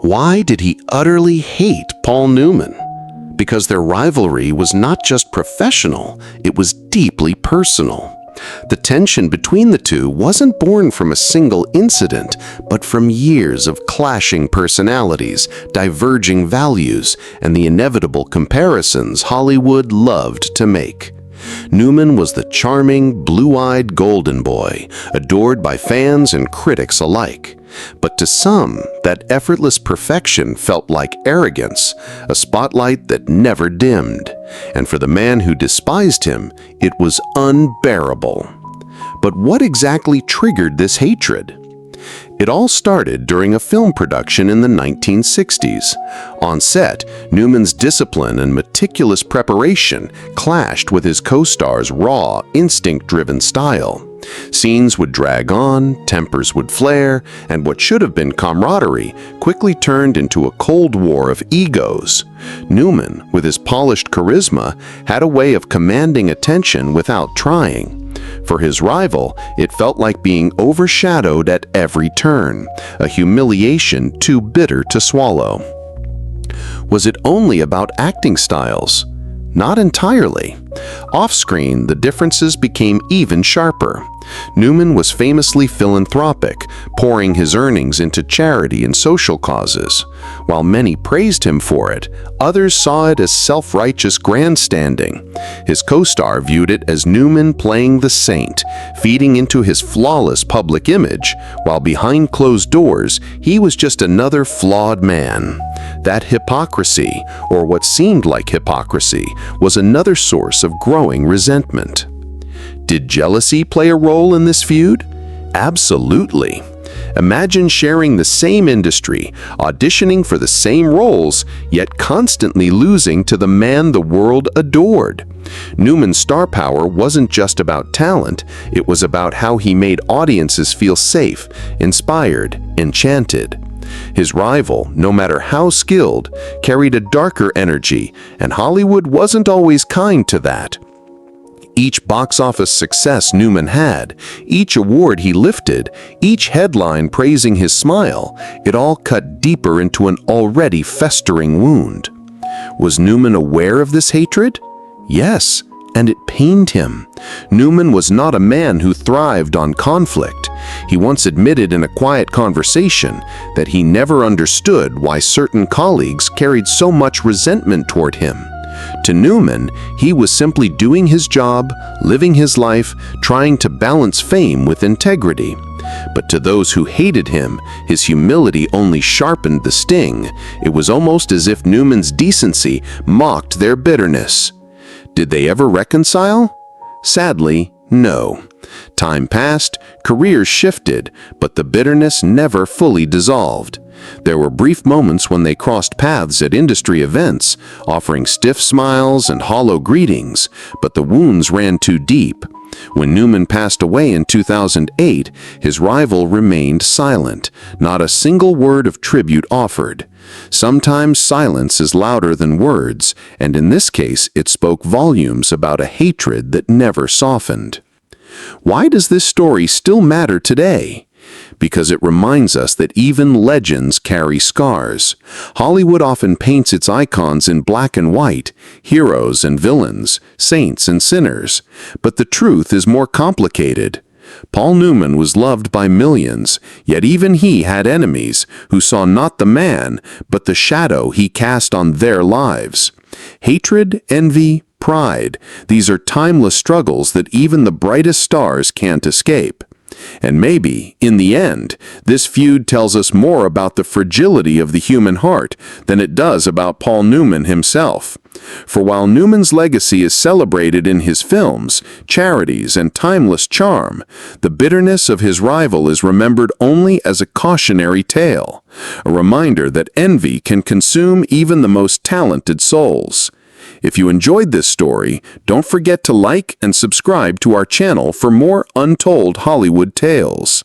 Why did he utterly hate Paul Newman? Because their rivalry was not just professional, it was deeply personal. The tension between the two wasn't born from a single incident, but from years of clashing personalities, diverging values, and the inevitable comparisons Hollywood loved to make. Newman was the charming, blue-eyed golden boy, adored by fans and critics alike. But to some, that effortless perfection felt like arrogance, a spotlight that never dimmed. And for the man who despised him, it was unbearable. But what exactly triggered this hatred? It all started during a film production in the 1960s. On set, Newman's discipline and meticulous preparation clashed with his co-star's raw, instinct-driven style. Scenes would drag on, tempers would flare, and what should have been camaraderie quickly turned into a cold war of egos. Newman, with his polished charisma, had a way of commanding attention without trying. For his rival, it felt like being overshadowed at every turn, a humiliation too bitter to swallow. Was it only about acting styles? Not entirely. Off-screen, the differences became even sharper. Newman was famously philanthropic, pouring his earnings into charity and social causes. While many praised him for it, others saw it as self-righteous grandstanding. His co-star viewed it as Newman playing the saint, feeding into his flawless public image, while behind closed doors, he was just another flawed man. That hypocrisy, or what seemed like hypocrisy, was another source of growing resentment. Did jealousy play a role in this feud? Absolutely. Imagine sharing the same industry, auditioning for the same roles, yet constantly losing to the man the world adored. Newman's star power wasn't just about talent, it was about how he made audiences feel safe, inspired, enchanted. His rival, no matter how skilled, carried a darker energy, and Hollywood wasn't always kind to that. Each box office success Newman had, each award he lifted, each headline praising his smile, it all cut deeper into an already festering wound. Was Newman aware of this hatred? Yes, and it pained him. Newman was not a man who thrived on conflict. He once admitted in a quiet conversation that he never understood why certain colleagues carried so much resentment toward him. To Newman, he was simply doing his job, living his life, trying to balance fame with integrity. But to those who hated him, his humility only sharpened the sting. It was almost as if Newman's decency mocked their bitterness. Did they ever reconcile? Sadly, no. Time passed, careers shifted, but the bitterness never fully dissolved. There were brief moments when they crossed paths at industry events, offering stiff smiles and hollow greetings, but the wounds ran too deep. When Newman passed away in 2008, his rival remained silent, not a single word of tribute offered. Sometimes silence is louder than words, and in this case it spoke volumes about a hatred that never softened. Why does this story still matter today? Because it reminds us that even legends carry scars. Hollywood often paints its icons in black and white, heroes and villains, saints and sinners. But the truth is more complicated. Paul Newman was loved by millions, yet even he had enemies who saw not the man, but the shadow he cast on their lives. Hatred, envy, pride, these are timeless struggles that even the brightest stars can't escape. And maybe, in the end, this feud tells us more about the fragility of the human heart than it does about Paul Newman himself. For while Newman's legacy is celebrated in his films, charities, and timeless charm, the bitterness of his rival is remembered only as a cautionary tale, a reminder that envy can consume even the most talented souls. If you enjoyed this story, don't forget to like and subscribe to our channel for more untold Hollywood tales.